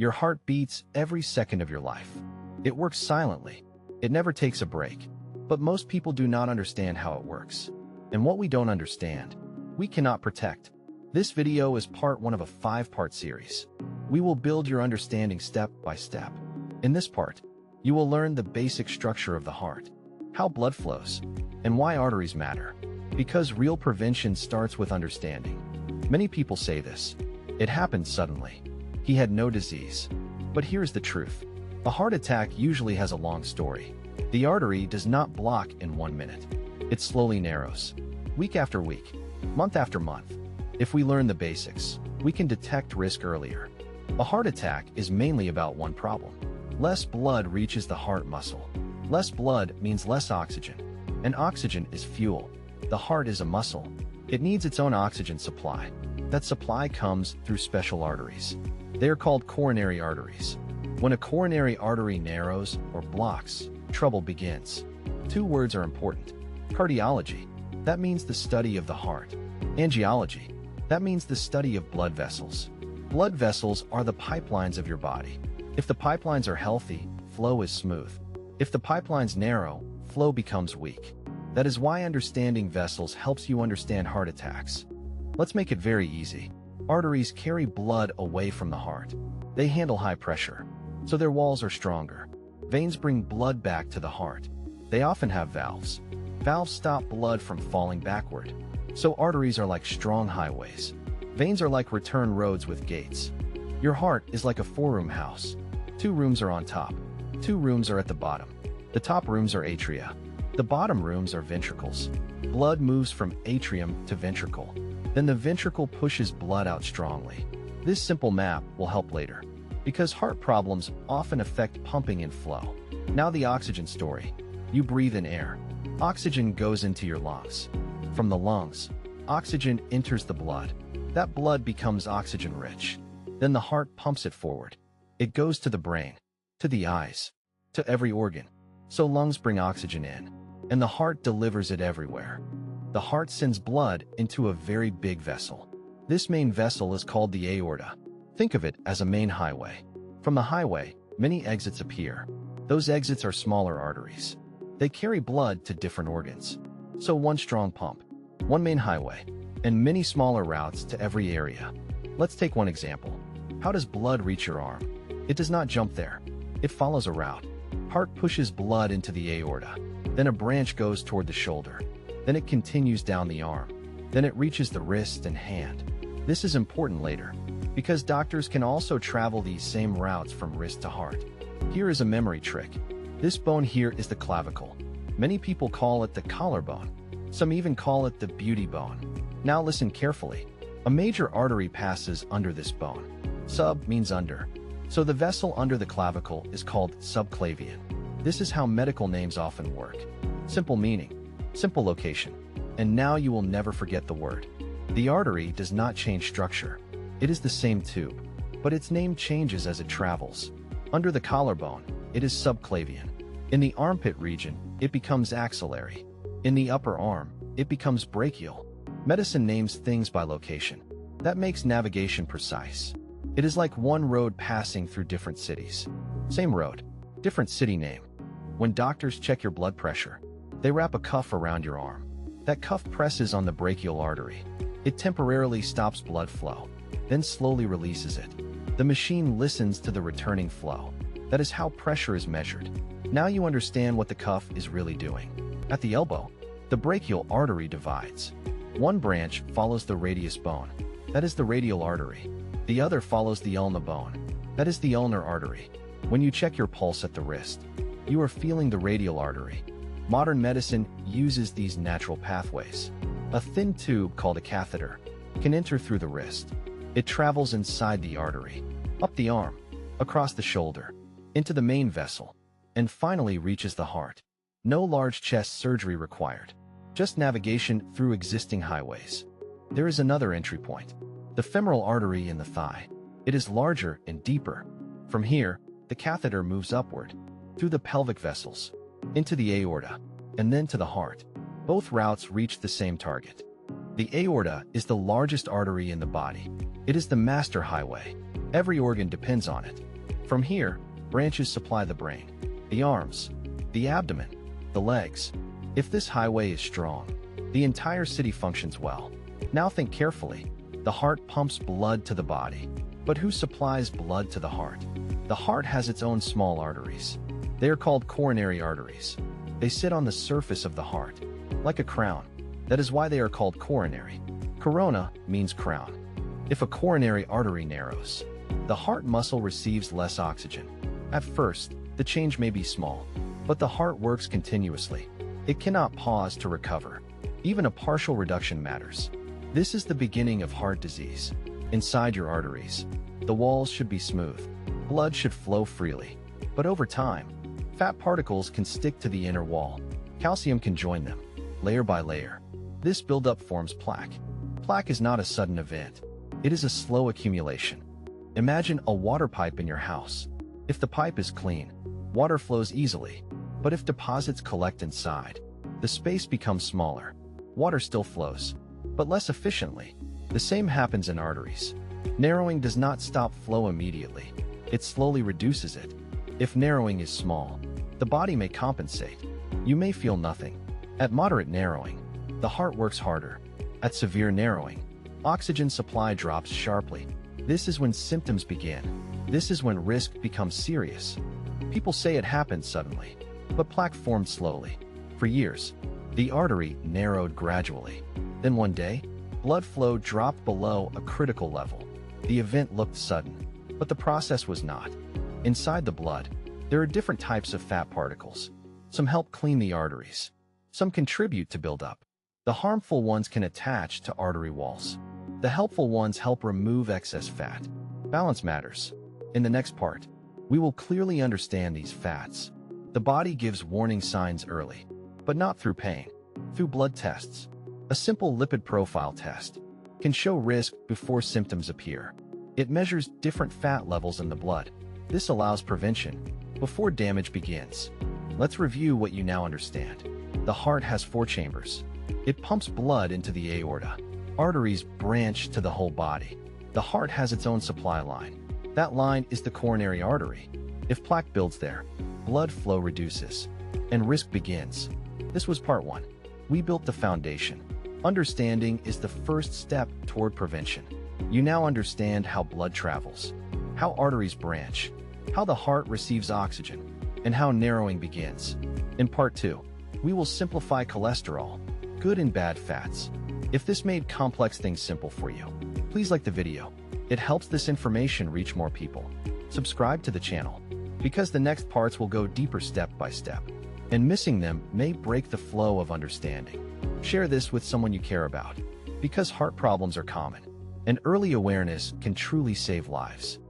Your heart beats every second of your life. It works silently. It never takes a break. But most people do not understand how it works. And what we don't understand, we cannot protect. This video is part 1 of a 5-part series. We will build your understanding step by step. In this part, you will learn the basic structure of the heart, how blood flows, and why arteries matter. Because real prevention starts with understanding. Many people say this. It happened suddenly. He had no disease. But here's the truth. A heart attack usually has a long story. The artery does not block in 1 minute. It slowly narrows. Week after week, month after month. If we learn the basics, we can detect risk earlier. A heart attack is mainly about one problem. Less blood reaches the heart muscle. Less blood means less oxygen. And oxygen is fuel. The heart is a muscle. It needs its own oxygen supply. That supply comes through special arteries. They are called coronary arteries. When a coronary artery narrows or blocks, trouble begins. 2 words are important. Cardiology, that means the study of the heart. Angiology, that means the study of blood vessels. Blood vessels are the pipelines of your body. If the pipelines are healthy, flow is smooth. If the pipelines narrow, flow becomes weak. That is why understanding vessels helps you understand heart attacks. Let's make it very easy. Arteries carry blood away from the heart. They handle high pressure, so their walls are stronger. Veins bring blood back to the heart. They often have valves. Valves stop blood from falling backward. So arteries are like strong highways. Veins are like return roads with gates. Your heart is like a 4-room house. 2 rooms are on top. 2 rooms are at the bottom. The top rooms are atria. The bottom rooms are ventricles. Blood moves from atrium to ventricle. Then the ventricle pushes blood out strongly. This simple map will help later, because heart problems often affect pumping and flow. Now the oxygen story. You breathe in air. Oxygen goes into your lungs. From the lungs, oxygen enters the blood. That blood becomes oxygen-rich. Then the heart pumps it forward. It goes to the brain, to the eyes, to every organ. So lungs bring oxygen in, and the heart delivers it everywhere. The heart sends blood into a very big vessel. This main vessel is called the aorta. Think of it as a main highway. From the highway, many exits appear. Those exits are smaller arteries. They carry blood to different organs. So one strong pump, one main highway, and many smaller routes to every area. Let's take one example. How does blood reach your arm? It does not jump there. It follows a route. Heart pushes blood into the aorta. Then a branch goes toward the shoulder. Then it continues down the arm. Then it reaches the wrist and hand. This is important later, because doctors can also travel these same routes from wrist to heart. Here is a memory trick. This bone here is the clavicle. Many people call it the collarbone. Some even call it the beauty bone. Now listen carefully. A major artery passes under this bone. Sub means under. So the vessel under the clavicle is called subclavian. This is how medical names often work. Simple meaning, simple location. And now you will never forget the word. The artery does not change structure. It is the same tube, but its name changes as it travels. Under the collarbone, it is subclavian. In the armpit region, it becomes axillary. In the upper arm, it becomes brachial. Medicine names things by location. That makes navigation precise. It is like one road passing through different cities. Same road, different city name. When doctors check your blood pressure, they wrap a cuff around your arm. That cuff presses on the brachial artery. It temporarily stops blood flow, then slowly releases it. The machine listens to the returning flow. That is how pressure is measured. Now you understand what the cuff is really doing. At the elbow, the brachial artery divides. One branch follows the radius bone. That is the radial artery. The other follows the ulna bone. That is the ulnar artery. When you check your pulse at the wrist, you are feeling the radial artery. Modern medicine uses these natural pathways. A thin tube called a catheter can enter through the wrist. It travels inside the artery, up the arm, across the shoulder, into the main vessel, and finally reaches the heart. No large chest surgery required, just navigation through existing highways. There is another entry point, the femoral artery in the thigh. It is larger and deeper. From here, the catheter moves upward, through the pelvic vessels, into the aorta, and then to the heart. Both routes reach the same target. The aorta is the largest artery in the body. It is the master highway. Every organ depends on it. From here, branches supply the brain, the arms, the abdomen, the legs. If this highway is strong, the entire city functions well. Now think carefully. The heart pumps blood to the body. But who supplies blood to the heart? The heart has its own small arteries. They are called coronary arteries. They sit on the surface of the heart, like a crown. That is why they are called coronary. Corona means crown. If a coronary artery narrows, the heart muscle receives less oxygen. At first, the change may be small, but the heart works continuously. It cannot pause to recover. Even a partial reduction matters. This is the beginning of heart disease. Inside your arteries, the walls should be smooth. Blood should flow freely. But over time, fat particles can stick to the inner wall. Calcium can join them, layer by layer. This buildup forms plaque. Plaque is not a sudden event. It is a slow accumulation. Imagine a water pipe in your house. If the pipe is clean, water flows easily. But if deposits collect inside, the space becomes smaller. Water still flows, but less efficiently. The same happens in arteries. Narrowing does not stop flow immediately. It slowly reduces it. If narrowing is small, the body may compensate. You may feel nothing. At moderate narrowing, the heart works harder. At severe narrowing, oxygen supply drops sharply. This is when symptoms begin. This is when risk becomes serious. People say it happens suddenly, but plaque formed slowly. For years, the artery narrowed gradually. Then one day, blood flow dropped below a critical level. The event looked sudden, but the process was not. Inside the blood, there are different types of fat particles. Some help clean the arteries. Some contribute to buildup. The harmful ones can attach to artery walls. The helpful ones help remove excess fat. Balance matters. In the next part, we will clearly understand these fats. The body gives warning signs early, but not through pain, through blood tests. A simple lipid profile test can show risk before symptoms appear. It measures different fat levels in the blood. This allows prevention before damage begins. Let's review what you now understand. The heart has 4 chambers. It pumps blood into the aorta. Arteries branch to the whole body. The heart has its own supply line. That line is the coronary artery. If plaque builds there, blood flow reduces, and risk begins. This was part 1. We built the foundation. Understanding is the first step toward prevention. You now understand how blood travels, how arteries branch, how the heart receives oxygen, and how narrowing begins. In part 2, we will simplify cholesterol, good and bad fats. If this made complex things simple for you, please like the video. It helps this information reach more people. Subscribe to the channel, because the next parts will go deeper step by step, and missing them may break the flow of understanding. Share this with someone you care about, because heart problems are common, and early awareness can truly save lives.